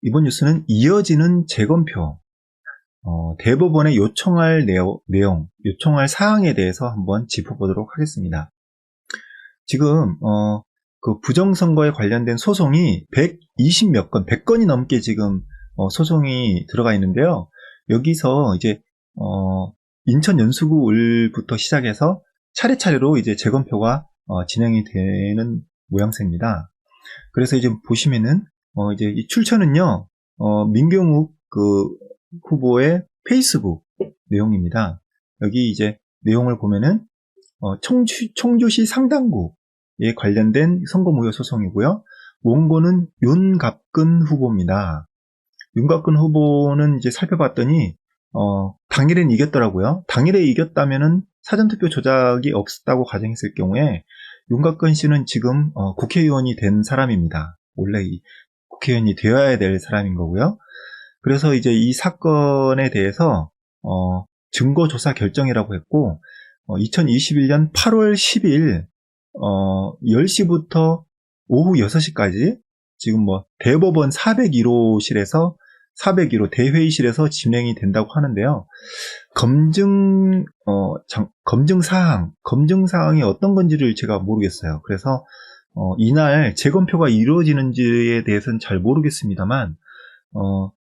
이번 뉴스는 이어지는 재검표, 대법원에 요청할 내용, 요청할 사항에 대해서 한번 짚어보도록 하겠습니다. 지금 그 부정선거에 관련된 소송이 120몇 건, 100건이 넘게 지금 소송이 들어가 있는데요. 여기서 이제 인천 연수구을부터 시작해서 차례차례로 이제 재검표가 진행이 되는 모양새입니다. 그래서 이제 보시면은 이제 이 출처는요, 민경욱 그 후보의 페이스북 내용입니다. 여기 이제 내용을 보면은 청주시 상당구에 관련된 선거무효 소송이고요. 원고는 윤갑근 후보입니다. 윤갑근 후보는 이제 살펴봤더니 당일엔 이겼더라고요. 당일에 이겼다면은 사전투표 조작이 없었다고 가정했을 경우에 윤갑근 씨는 지금 국회의원이 된 사람입니다. 원래 이 국회의원이 되어야 될 사람인 거고요. 그래서 이제 이 사건에 대해서 증거조사 결정이라고 했고 2021년 8월 10일 10시부터 오후 6시까지 지금 뭐 대법원 401호실에서 401호 대회의실에서 진행이 된다고 하는데요. 검증 사항이 어떤 건지를 제가 모르겠어요. 그래서 이날 재검표가 이루어지는지에 대해서는 잘 모르겠습니다만 뭐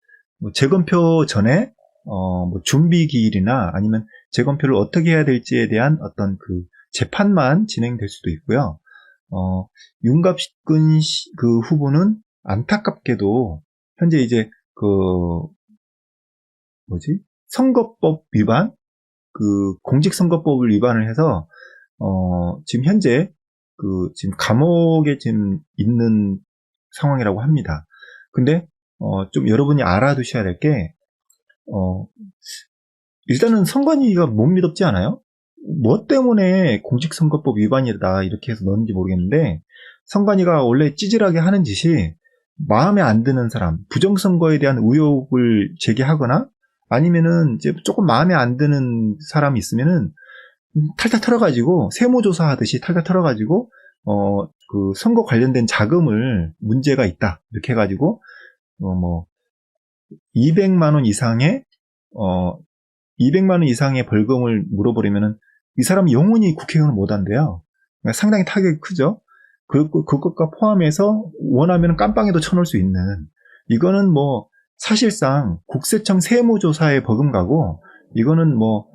재검표 전에 뭐 준비 기일이나 아니면 재검표를 어떻게 해야 될지에 대한 어떤 그 재판만 진행될 수도 있고요. 윤갑근 그 후보는 안타깝게도 현재 이제 그 선거법 위반, 그 공직선거법을 위반을 해서 지금 현재 지금 감옥에 지금 있는 상황이라고 합니다. 근데 좀 여러분이 알아두셔야 될 게 일단은 선관위가 못 믿었지 않아요? 뭐 때문에 공직선거법 위반이다 이렇게 해서 넣었는지 모르겠는데 선관위가 원래 찌질하게 하는 짓이 마음에 안 드는 사람, 부정선거에 대한 의혹을 제기하거나 아니면은 이제 조금 마음에 안 드는 사람이 있으면은 탈탈 털어가지고 세무조사 하듯이 탈탈 털어가지고 그 선거 관련된 자금을 문제가 있다 이렇게 해가지고 뭐 200만 원 이상의 200만 원 이상의 벌금을 물어버리면은 이 사람이 영원히 국회의원을 못 한대요. 그러니까 상당히 타격이 크죠. 그것과 포함해서 원하면 깜빵에도 쳐놓을 수 있는, 이거는 뭐 사실상 국세청 세무조사에 버금가고 이거는 뭐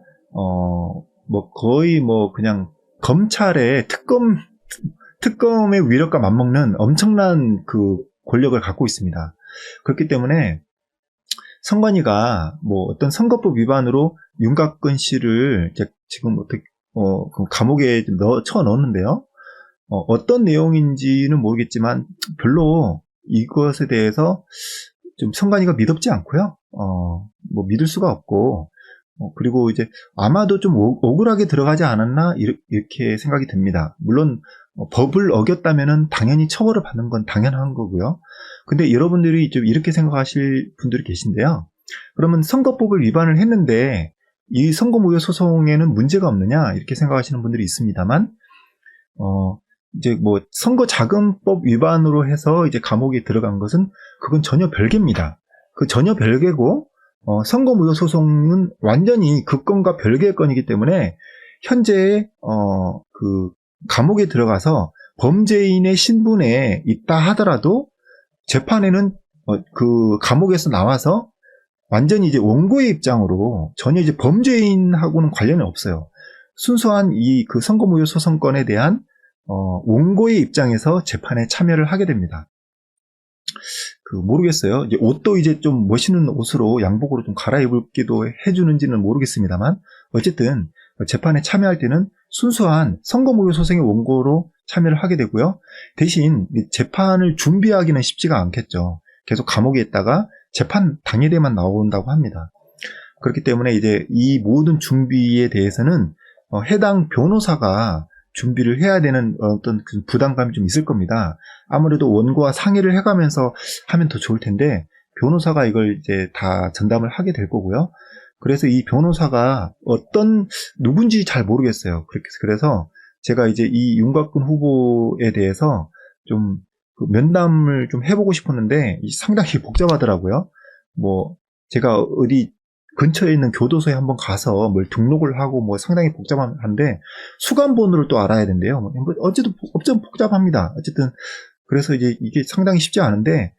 거의 뭐 그냥 검찰의 특검의 위력과 맞먹는 엄청난 그 권력을 갖고 있습니다. 그렇기 때문에 선관위가 뭐 어떤 선거법 위반으로 윤갑근 씨를 지금 어떻게 그 감옥에 쳐 넣었는데요. 어떤 내용인지는 모르겠지만 별로 이것에 대해서 좀 선관위가 믿음지 않고요. 뭐 믿을 수가 없고 그리고 이제 아마도 좀 억울하게 들어가지 않았나 이렇게 생각이 듭니다. 물론 법을 어겼다면은 당연히 처벌을 받는 건 당연한 거고요. 근데 여러분들이 좀 이렇게 생각하실 분들이 계신데요. 그러면 선거법을 위반을 했는데 이 선거무효 소송에는 문제가 없느냐 이렇게 생각하시는 분들이 있습니다만 이제 뭐 선거자금법 위반으로 해서 이제 감옥에 들어간 것은 그건 전혀 별개입니다. 그 전혀 별개고 선거무효 소송은 완전히 그 건과 별개의 건이기 때문에 현재 그 감옥에 들어가서 범죄인의 신분에 있다 하더라도 재판에는 그 감옥에서 나와서 완전히 이제 원고의 입장으로 전혀 이제 범죄인하고는 관련이 없어요. 순수한 이 그 선거무효 소송건에 대한 원고의 입장에서 재판에 참여를 하게 됩니다. 모르겠어요. 이제 옷도 이제 좀 멋있는 옷으로 양복으로 좀 갈아입기도 해주는지는 모르겠습니다만 어쨌든 재판에 참여할 때는 순수한 선거무효 소송의 원고로 참여를 하게 되고요. 대신 재판을 준비하기는 쉽지가 않겠죠. 계속 감옥에 있다가 재판 당일에만 나온다고 합니다. 그렇기 때문에 이제 이 모든 준비에 대해서는 해당 변호사가 준비를 해야 되는 어떤 부담감이 좀 있을 겁니다. 아무래도 원고와 상의를 해가면서 하면 더 좋을 텐데 변호사가 이걸 이제 다 전담을 하게 될 거고요. 그래서 이 변호사가 누군지 잘 모르겠어요. 그래서 제가 이제 이 윤곽근 후보에 대해서 좀 그 면담을 좀 해보고 싶었는데 상당히 복잡하더라고요. 뭐 제가 어디 근처에 있는 교도소에 한번 가서 뭘 등록을 하고 뭐 상당히 복잡한데 수감 번호를 또 알아야 된대요. 뭐 어쨌든 복잡합니다. 어쨌든 그래서 이제 이게 상당히 쉽지 않은데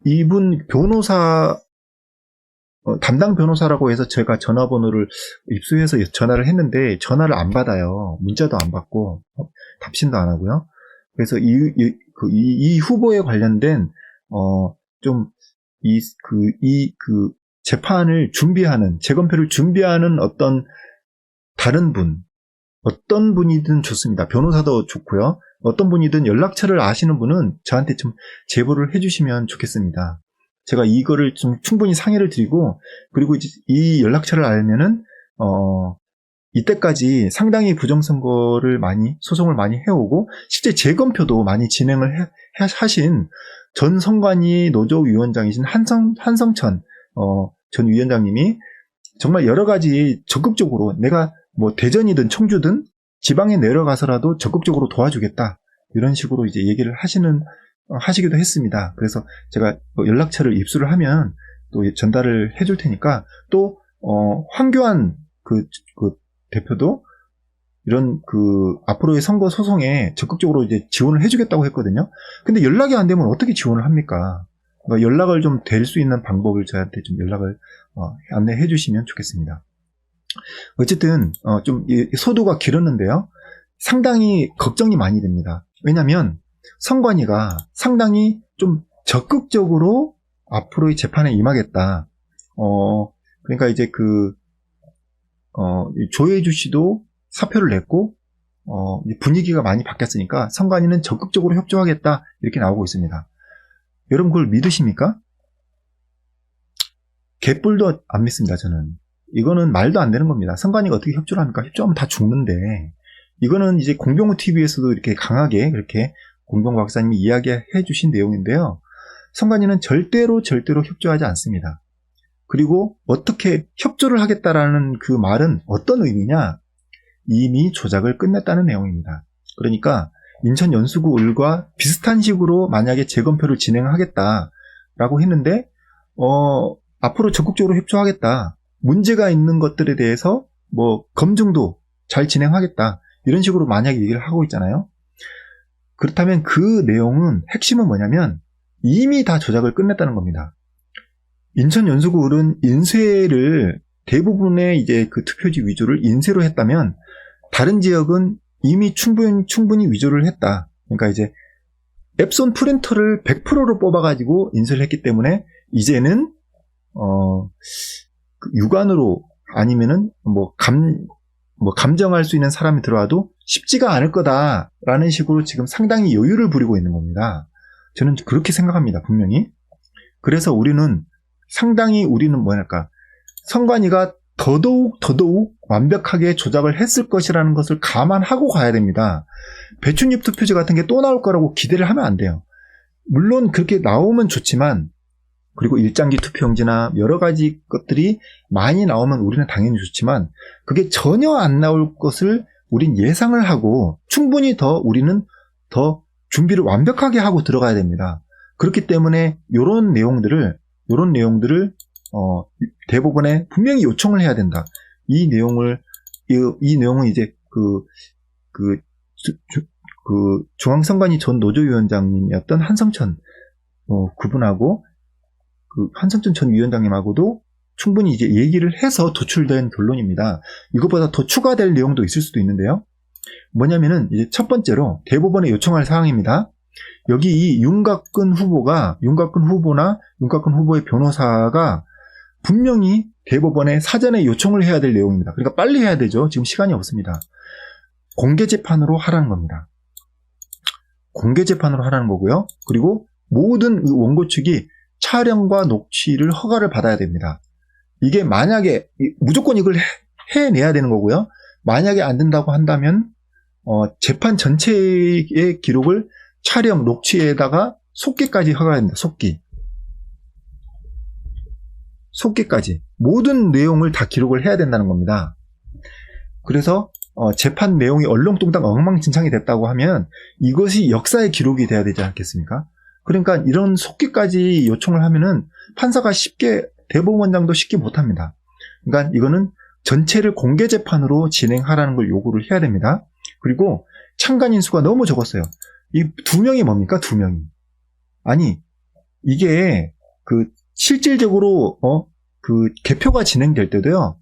이분 변호사 담당 변호사라고 해서 제가 전화번호를 입수해서 전화를 했는데 전화를 안 받아요. 문자도 안 받고 답신도 안 하고요. 그래서 이 후보에 관련된 좀 재판을 준비하는 재검표를 준비하는 다른 분 어떤 분이든 좋습니다. 변호사도 좋고요. 어떤 분이든 연락처를 아시는 분은 저한테 좀 제보를 해주시면 좋겠습니다. 제가 이거를 좀 충분히 상의를 드리고 그리고 이제 이 연락처를 알면은 이때까지 상당히 부정선거를 소송을 많이 해오고 실제 재검표도 많이 진행을 하신 전 선관위 노조위원장이신 한성천 전 위원장님이 정말 여러 가지 적극적으로 내가 뭐 대전이든 청주든 지방에 내려가서라도 적극적으로 도와주겠다 이런 식으로 이제 얘기를 하시기도 했습니다. 그래서 제가 연락처를 입수를 하면 또 전달을 해줄 테니까 또 황교안 그 대표도 이런 앞으로의 선거 소송에 적극적으로 이제 지원을 해주겠다고 했거든요. 근데 연락이 안 되면 어떻게 지원을 합니까? 그러니까 연락을 좀 될 수 있는 방법을 저한테 좀 연락을 안내해 주시면 좋겠습니다. 어쨌든 좀 소두가 길었는데요. 상당히 걱정이 많이 됩니다. 왜냐하면 선관위가 상당히 좀 적극적으로 앞으로의 재판에 임하겠다. 그러니까 이제 조혜주 씨도 사표를 냈고 분위기가 많이 바뀌었으니까 선관위는 적극적으로 협조하겠다 이렇게 나오고 있습니다. 여러분 그걸 믿으십니까? 개뿔도 안 믿습니다. 저는 이거는 말도 안 되는 겁니다. 선관위가 어떻게 협조를 합니까? 협조하면 다 죽는데 이거는 이제 공병호 TV에서도 이렇게 강하게 그렇게 공병호 박사님이 이야기해 주신 내용인데요. 선관위는 절대로 협조하지 않습니다. 그리고 어떻게 협조를 하겠다라는 그 말은 어떤 의미냐? 이미 조작을 끝냈다는 내용입니다. 그러니까 인천 연수구 을과 비슷한 식으로 만약에 재검표를 진행하겠다라고 했는데 앞으로 적극적으로 협조하겠다. 문제가 있는 것들에 대해서 뭐 검증도 잘 진행하겠다. 이런 식으로 만약에 얘기를 하고 있잖아요. 그렇다면 그 내용은 핵심은 뭐냐면 이미 다 조작을 끝냈다는 겁니다. 인천 연수구 을은 인쇄를 대부분의 이제 그 투표지 위조를 인쇄로 했다면 다른 지역은 이미 충분히 위조를 했다. 그러니까 이제 앱손 프린터를 100%로 뽑아가지고 인쇄를 했기 때문에 이제는 육안으로 아니면은 감정할 수 있는 사람이 들어와도 쉽지가 않을 거다라는 식으로 지금 상당히 여유를 부리고 있는 겁니다. 저는 그렇게 생각합니다. 분명히. 그래서 우리는 뭐랄까 선관위가 더더욱 완벽하게 조작을 했을 것이라는 것을 감안하고 가야 됩니다. 배춧잎 투표지 같은 게 또 나올 거라고 기대를 하면 안 돼요. 물론 그렇게 나오면 좋지만 그리고 일장기 투표용지나 여러 가지 것들이 많이 나오면 우리는 당연히 좋지만 그게 전혀 안 나올 것을 우린 예상을 하고 충분히 우리는 더 준비를 완벽하게 하고 들어가야 됩니다. 그렇기 때문에 이런 내용들을 대법원에 분명히 요청을 해야 된다. 이 내용은 이제 중앙선관위 전 노조위원장님이었던 한성천 그분하고 한성천 전 위원장님하고도 충분히 이제 얘기를 해서 도출된 결론입니다. 이것보다 더 추가될 내용도 있을 수도 있는데요. 뭐냐면은 이제 첫 번째로 대법원에 요청할 사항입니다. 여기 이 윤곽근 후보나 윤곽근 후보의 변호사가 분명히 대법원에 사전에 요청을 해야 될 내용입니다. 그러니까 빨리 해야 되죠. 지금 시간이 없습니다. 공개 재판으로 하라는 겁니다. 공개 재판으로 하라는 거고요. 그리고 모든 원고 측이 촬영과 녹취를 허가를 받아야 됩니다. 이게 만약에 무조건 이걸 해내야 되는 거고요. 만약에 안 된다고 한다면 재판 전체의 기록을 촬영, 녹취에다가 속기까지 허가해야 됩니다. 속기까지 모든 내용을 다 기록을 해야 된다는 겁니다. 그래서 재판 내용이 얼렁뚱땅 엉망진창이 됐다고 하면 이것이 역사의 기록이 돼야 되지 않겠습니까? 그러니까 이런 속기까지 요청을 하면은 판사가 쉽게, 대법원장도 쉽게 못합니다. 그러니까 이거는 전체를 공개 재판으로 진행하라는 걸 요구를 해야 됩니다. 그리고 참관인 수가 너무 적었어요. 이 2명이 뭡니까? 2명이. 아니, 이게 실질적으로 개표가 진행될 때도요.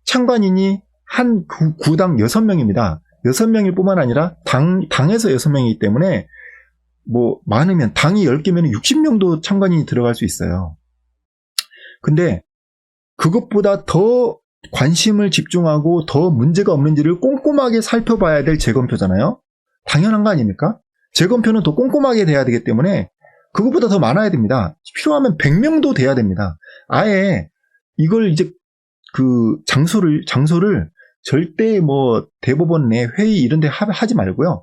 참관인이 한 구당 6명입니다. 6명일 뿐만 아니라 당에서 6명이기 때문에 뭐 많으면 당이 10개면 60명도 참관인이 들어갈 수 있어요. 근데 그것보다 더 관심을 집중하고 더 문제가 없는지를 꼼꼼하게 살펴봐야 될 재검표잖아요. 당연한 거 아닙니까? 재검표는 더 꼼꼼하게 돼야 되기 때문에 그것보다 더 많아야 됩니다. 필요하면 100명도 돼야 됩니다. 아예 이걸 이제 장소를 절대 뭐 대법원 내 회의 이런 데 하지 말고요.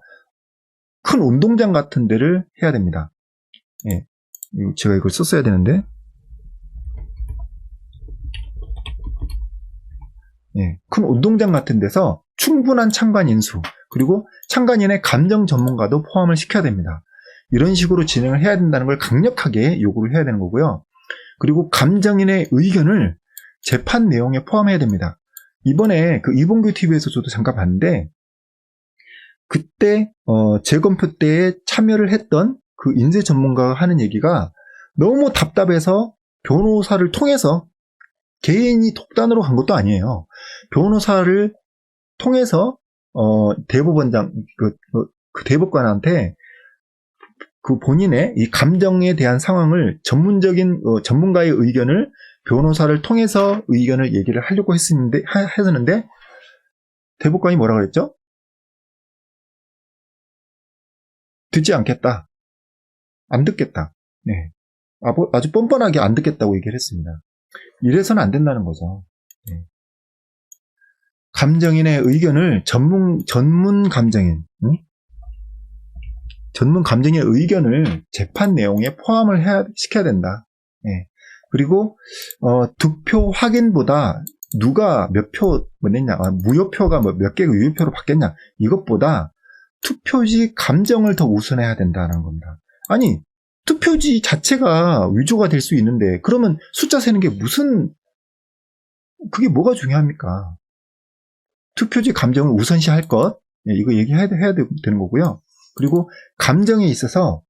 큰 운동장 같은 데를 해야 됩니다. 예. 제가 이걸 썼어야 되는데. 예. 큰 운동장 같은 데서 충분한 참관인 수, 그리고 참관인의 감정 전문가도 포함을 시켜야 됩니다. 이런 식으로 진행을 해야 된다는 걸 강력하게 요구를 해야 되는 거고요. 그리고 감정인의 의견을 재판 내용에 포함해야 됩니다. 이번에 이봉규 TV에서 저도 잠깐 봤는데, 그때 재검표 때에 참여를 했던 그 인쇄 전문가가 하는 얘기가 너무 답답해서 변호사를 통해서, 개인이 독단으로 간 것도 아니에요. 변호사를 통해서 대법원장 그 대법관한테 본인의 이 감정에 대한 상황을 전문적인 전문가의 의견을 변호사를 통해서 의견을 얘기를 하려고 했었는데 대법관이 뭐라 그랬죠? 듣지 않겠다. 안 듣겠다. 네. 아주 뻔뻔하게 안 듣겠다고 얘기를 했습니다. 이래서는 안 된다는 거죠. 네. 감정인의 의견을 전문 감정인, 전문 감정인의 의견을 재판 내용에 포함을 시켜야 된다. 네. 그리고 득표 확인보다 누가 몇 표 냈냐, 무효표가 몇 개가 유효표로 바뀌었냐, 이것보다 투표지 감정을 더 우선해야 된다는 겁니다. 아니, 투표지 자체가 위조가 될 수 있는데 그러면 숫자 세는 게 그게 뭐가 중요합니까? 투표지 감정을 우선시할 것, 이거 얘기해야 되는 거고요. 그리고 감정에 있어서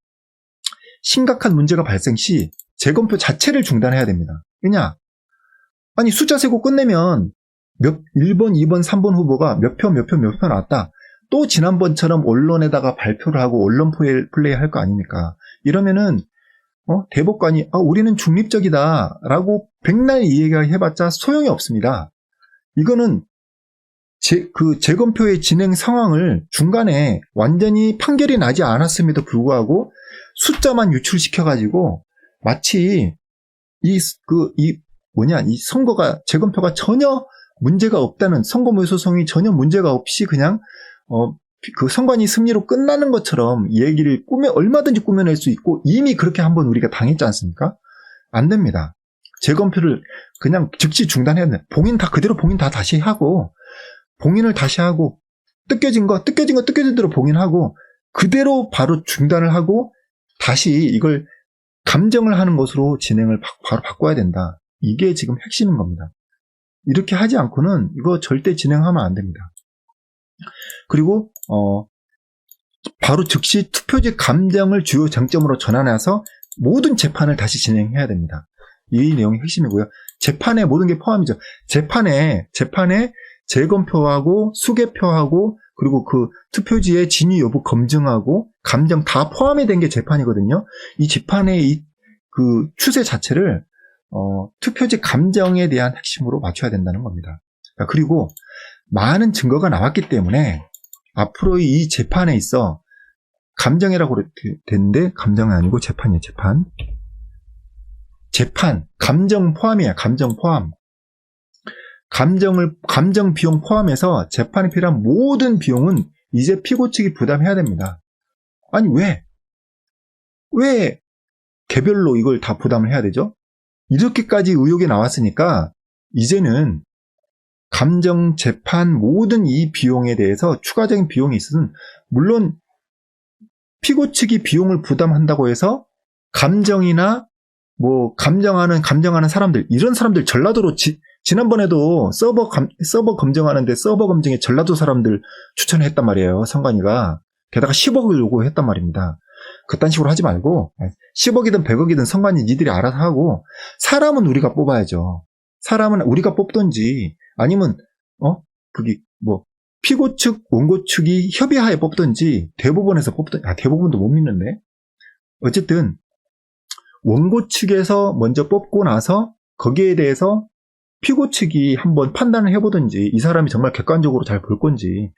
심각한 문제가 발생 시 재검표 자체를 중단해야 됩니다. 왜냐? 아니, 숫자 세고 끝내면 1번, 2번, 3번 후보가 몇 표 나왔다. 또 지난번처럼 언론에다가 발표를 하고 언론 플레이 할 거 아닙니까? 이러면은 대법관이 우리는 중립적이다 라고 백날 이야기해봤자 소용이 없습니다. 이거는 재검표의 진행 상황을 중간에 완전히 판결이 나지 않았음에도 불구하고 숫자만 유출시켜가지고 마치 이 선거가, 재검표가 전혀 문제가 없다는, 선거 무효소송이 전혀 문제가 없이 그냥 선관위 승리로 끝나는 것처럼 얘기를 얼마든지 꾸며낼 수 있고, 이미 그렇게 한번 우리가 당했지 않습니까? 안 됩니다. 재검표를 그냥 즉시 중단해야 돼. 그대로 봉인 다 다시 하고, 봉인을 다시 하고, 뜯겨진 거 뜯겨진 대로 봉인하고, 그대로 바로 중단을 하고, 다시 이걸 감정을 하는 것으로 진행을 바로 바꿔야 된다. 이게 지금 핵심인 겁니다. 이렇게 하지 않고는 이거 절대 진행하면 안 됩니다. 그리고 바로 즉시 투표지 감정을 주요 쟁점으로 전환해서 모든 재판을 다시 진행해야 됩니다. 이 내용이 핵심이고요. 재판에 모든 게 포함이죠. 재판에 재검표하고 수개표하고 그리고 투표지의 진위 여부 검증하고 감정 다 포함이 된 게 재판이거든요. 이 재판의 추세 자체를 투표지 감정에 대한 핵심으로 맞춰야 된다는 겁니다. 그리고 많은 증거가 나왔기 때문에 앞으로 이 재판에 있어, 감정이라고 됐는데 감정이 아니고 재판이에요. 재판 감정 포함이야. 감정 포함. 감정 비용 포함해서 재판에 필요한 모든 비용은 이제 피고 측이 부담해야 됩니다. 아니, 왜 개별로 이걸 다 부담을 해야 되죠? 이렇게까지 의혹이 나왔으니까 이제는 감정, 재판, 모든 이 비용에 대해서 추가적인 비용이 있으면, 물론 피고 측이 비용을 부담한다고 해서 감정이나 뭐 감정하는 사람들, 이런 사람들 전라도로 지난번에도 서버 검증하는데 서버 검증에 전라도 사람들 추천했단 말이에요. 선관위가. 게다가 10억을 요구했단 말입니다. 그딴 식으로 하지 말고 10억이든 100억이든 선관위 니들이 알아서 하고, 사람은 우리가 뽑아야죠. 사람은 우리가 뽑든지 아니면 그게 뭐 피고 측, 원고 측이 협의하에 뽑든지 대법원에서 뽑든지, 대법원도 못 믿는데, 어쨌든 원고 측에서 먼저 뽑고 나서 거기에 대해서 피고 측이 한번 판단을 해보든지, 이 사람이 정말 객관적으로 잘 볼 건지,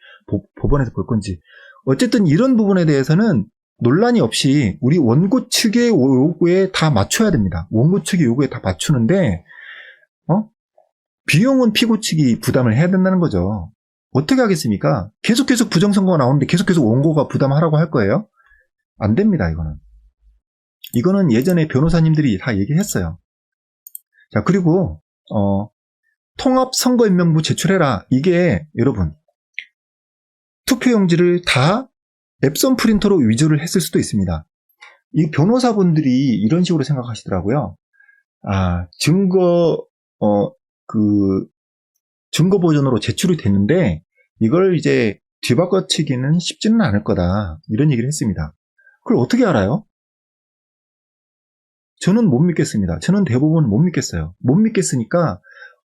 법원에서 볼 건지, 어쨌든 이런 부분에 대해서는 논란이 없이 우리 원고 측의 요구에 다 맞춰야 됩니다. 원고 측의 요구에 다 맞추는데 비용은 피고 측이 부담을 해야 된다는 거죠. 어떻게 하겠습니까? 계속 부정선고가 나오는데 계속 원고가 부담하라고 할 거예요? 안 됩니다. 이거는 예전에 변호사님들이 다 얘기했어요. 자, 그리고 통합선거인명부 제출해라. 이게 여러분, 투표용지를 다 앱선 프린터로 위조를 했을 수도 있습니다. 이 변호사분들이 이런 식으로 생각하시더라고요. 증거 버전으로 제출이 됐는데 이걸 이제 뒤바꿔치기는 쉽지는 않을 거다. 이런 얘기를 했습니다. 그걸 어떻게 알아요? 저는 못 믿겠습니다. 저는 대부분 못 믿겠어요. 못 믿겠으니까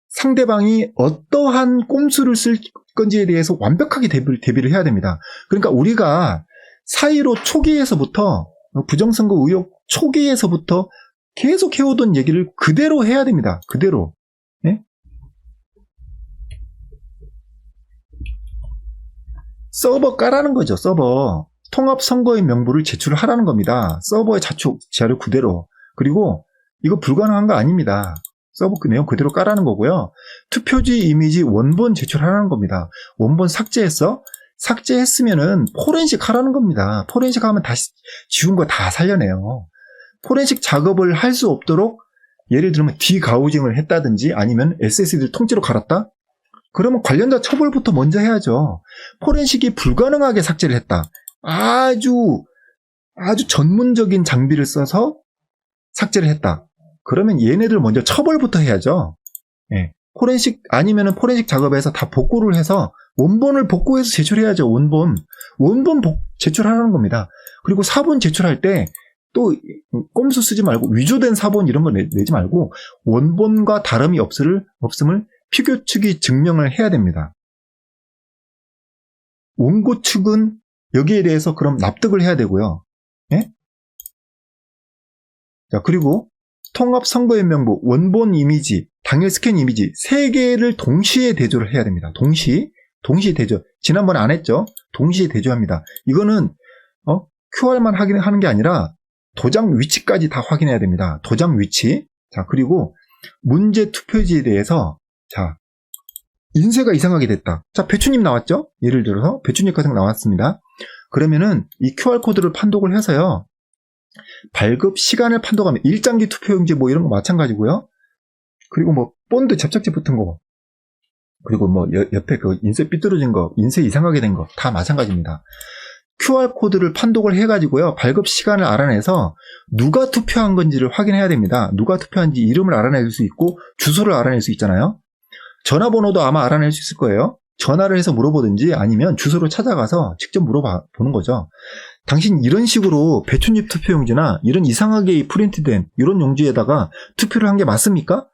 상대방이 어떠한 꼼수를 쓸 건지에 대해서 완벽하게 대비를 해야 됩니다. 그러니까 우리가 사이로 초기에서부터, 부정선거 의혹 초기에서부터 계속 해오던 얘기를 그대로 해야 됩니다. 그대로. 네? 서버 까라는 거죠. 서버. 통합선거인 명부를 제출하라는 겁니다. 서버의 자료 그대로. 그리고 이거 불가능한 거 아닙니다. 서버 내용 그대로 까라는 거고요. 투표지 이미지 원본 제출하라는 겁니다. 원본 삭제했어? 삭제했으면은 포렌식 하라는 겁니다. 포렌식 하면 다시 지운 거 다 살려내요. 포렌식 작업을 할 수 없도록, 예를 들면 디가우징을 했다든지 아니면 SSD를 통째로 갈았다? 그러면 관련자 처벌부터 먼저 해야죠. 포렌식이 불가능하게 삭제를 했다. 아주 전문적인 장비를 써서 삭제를 했다. 그러면 얘네들 먼저 처벌부터 해야죠. 예. 포렌식 아니면은 포렌식 작업에서 다 복구를 해서 원본을 복구해서 제출해야죠. 원본 제출하라는 겁니다. 그리고 사본 제출할 때 또 꼼수 쓰지 말고 위조된 사본 이런 거 내지 말고 원본과 다름이 없음을 피고 측이 증명을 해야 됩니다. 원고 측은 여기에 대해서 그럼 납득을 해야 되고요. 예? 자, 그리고 통합선거인명부, 원본 이미지, 당일 스캔 이미지 3개를 동시에 대조를 해야 됩니다. 동시 대조. 지난번에 안 했죠? 동시에 대조합니다. 이거는 QR만 하는 게 아니라 도장 위치까지 다 확인해야 됩니다. 도장 위치. 자, 그리고 문제 투표지에 대해서, 자, 인쇄가 이상하게 됐다. 자, 배추님 나왔죠? 예를 들어서 배추님 가상 나왔습니다. 그러면은 이 QR코드를 판독을 해서요, 발급 시간을 판독하면 일장기 투표용지 뭐 이런 거 마찬가지고요. 그리고 뭐 본드 접착제 붙은 거, 그리고 뭐 옆에 그 인쇄 삐뚤어진 거, 인쇄 이상하게 된 거 다 마찬가지입니다. QR코드를 판독을 해가지고요, 발급 시간을 알아내서 누가 투표한 건지를 확인해야 됩니다. 누가 투표한지 이름을 알아낼 수 있고 주소를 알아낼 수 있잖아요. 전화번호도 아마 알아낼 수 있을 거예요. 전화를 해서 물어보든지 아니면 주소를 찾아가서 직접 물어보는 거죠. 당신 이런 식으로 배춧잎 투표용지나 이런 이상하게 프린트된 이런 용지에다가 투표를 한 게 맞습니까?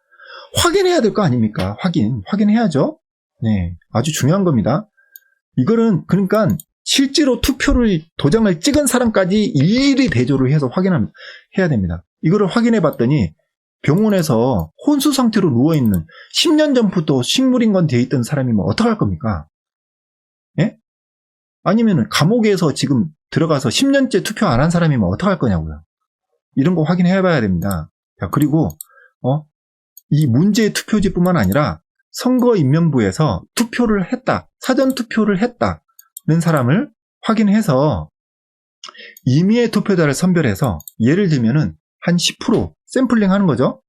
확인해야 될 거 아닙니까? 확인해야죠. 네, 아주 중요한 겁니다. 이거는 그러니까 실제로 도장을 찍은 사람까지 일일이 대조를 해서 해야 됩니다. 이거를 확인해 봤더니 병원에서 혼수 상태로 누워있는 10년 전부터 식물인간 되어 있던 사람이 뭐 어떡할 겁니까? 예? 아니면은 감옥에서 지금 들어가서 10년째 투표 안 한 사람이 뭐 어떡할 거냐고요. 이런 거 확인해 봐야 됩니다. 자, 그리고 이 문제의 투표지뿐만 아니라 선거인명부에서 투표를 했다, 사전 투표를 했다는 사람을 확인해서 임의의 투표자를 선별해서, 예를 들면은 한 10% 샘플링 하는 거죠.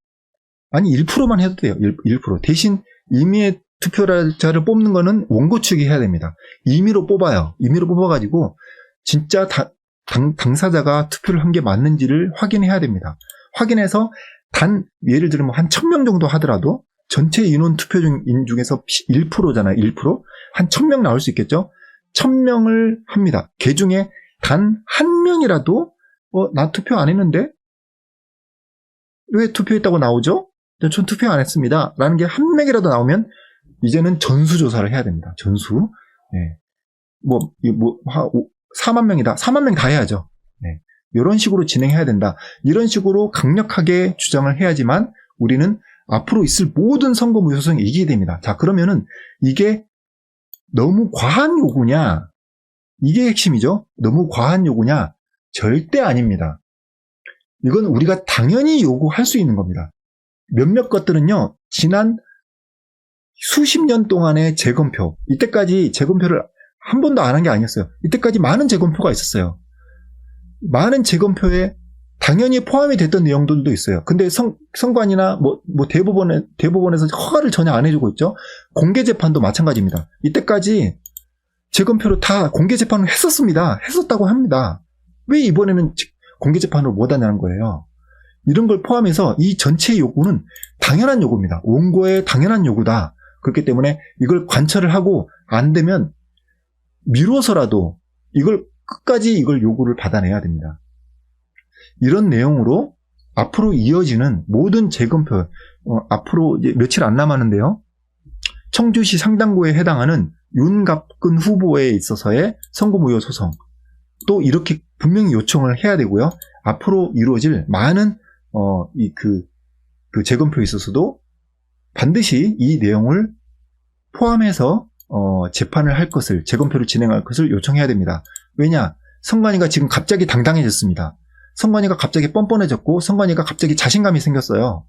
아니 1%만 해도 돼요. 1%. 대신 임의의 투표자를 뽑는 거는 원고 측이 해야 됩니다. 임의로 뽑아요. 임의로 뽑아가지고 진짜 당사자가 투표를 한 게 맞는지를 확인해야 됩니다. 확인해서 예를 들면 한 1000명 정도 하더라도 전체 인원 투표 중에서 1%잖아요. 1%? 한 1000명 나올 수 있겠죠? 1000명을 합니다. 그 중에 단 한 명이라도 나 투표 안 했는데 왜 투표했다고 나오죠? 전 투표 안 했습니다. 라는 게 한 명이라도 나오면 이제는 전수조사를 해야 됩니다. 전수. 네. 4만 명이다. 4만 명 다 해야죠. 네. 이런 식으로 진행해야 된다. 이런 식으로 강력하게 주장을 해야지만 우리는 앞으로 있을 모든 선거 무효성이 이기게 됩니다. 자, 그러면은 이게 너무 과한 요구냐? 이게 핵심이죠. 너무 과한 요구냐? 절대 아닙니다. 이건 우리가 당연히 요구할 수 있는 겁니다. 몇몇 것들은요, 지난 수십 년 동안의 재검표, 이때까지 재검표를 한 번도 안 한 게 아니었어요. 이때까지 많은 재검표가 있었어요. 많은 재검표에 당연히 포함이 됐던 내용들도 있어요. 근데 선관위나 대법원에서 허가를 전혀 안 해주고 있죠. 공개재판도 마찬가지입니다. 이때까지 재검표로 다 공개재판을 했었습니다. 했었다고 합니다. 왜 이번에는 공개재판을 못하냐는 거예요. 이런 걸 포함해서 이 전체 요구는 당연한 요구입니다. 원고의 당연한 요구다. 그렇기 때문에 이걸 관철을 하고 안 되면 미뤄서라도 끝까지 이걸 요구를 받아내야 됩니다. 이런 내용으로 앞으로 이어지는 모든 재검표, 앞으로 이제 며칠 안 남았는데요. 청주시 상당구에 해당하는 윤갑근 후보에 있어서의 선거무효 소송, 또 이렇게 분명히 요청을 해야 되고요. 앞으로 이루어질 많은 재검표에 있어서도 반드시 이 내용을 포함해서 재판을 할 것을, 재검표를 진행할 것을 요청해야 됩니다. 왜냐? 선관위가 지금 갑자기 당당해졌습니다. 선관위가 갑자기 뻔뻔해졌고 선관위가 갑자기 자신감이 생겼어요.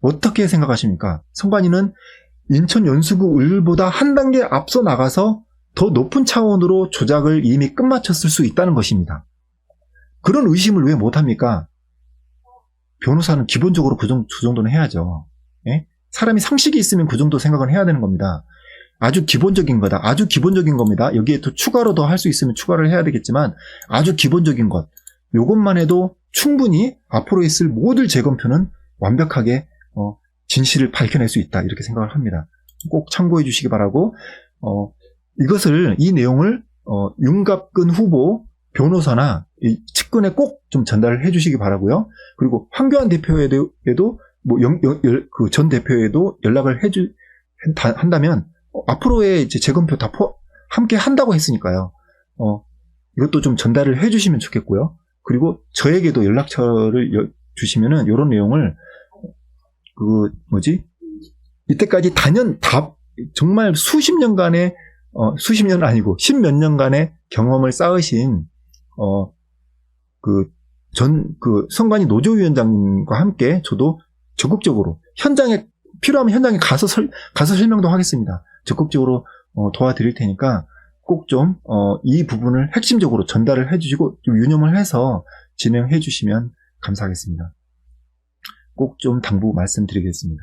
어떻게 생각하십니까? 선관위는 인천 연수구 을보다 한 단계 앞서 나가서 더 높은 차원으로 조작을 이미 끝마쳤을 수 있다는 것입니다. 그런 의심을 왜 못합니까? 변호사는 기본적으로 그 정도는 해야죠. 예? 사람이 상식이 있으면 그 정도 생각은 해야 되는 겁니다. 아주 기본적인 거다. 아주 기본적인 겁니다. 여기에 또 추가로 더 할 수 있으면 추가를 해야 되겠지만 아주 기본적인 것. 이것만 해도 충분히 앞으로 있을 모든 재검표는 완벽하게 진실을 밝혀낼 수 있다. 이렇게 생각을 합니다. 꼭 참고해 주시기 바라고 이 내용을 윤갑근 후보 변호사나 이 측근에 꼭 좀 전달을 해 주시기 바라고요. 그리고 황교안 대표에도 그 전 대표에도 연락을 한다면 앞으로의 이제 재검표 다 함께 한다고 했으니까요. 이것도 좀 전달을 해 주시면 좋겠고요. 그리고 저에게도 연락처를 주시면은 이런 내용을 이때까지 정말 수십 년간의 수십 년은 아니고 십몇 년간의 경험을 쌓으신 선관위 노조위원장님과 함께 저도 적극적으로 필요하면 현장에 가서 설명도 하겠습니다. 적극적으로 도와드릴 테니까 꼭 좀 이 부분을 핵심적으로 전달을 해주시고 좀 유념을 해서 진행해 주시면 감사하겠습니다. 꼭 좀 당부 말씀드리겠습니다.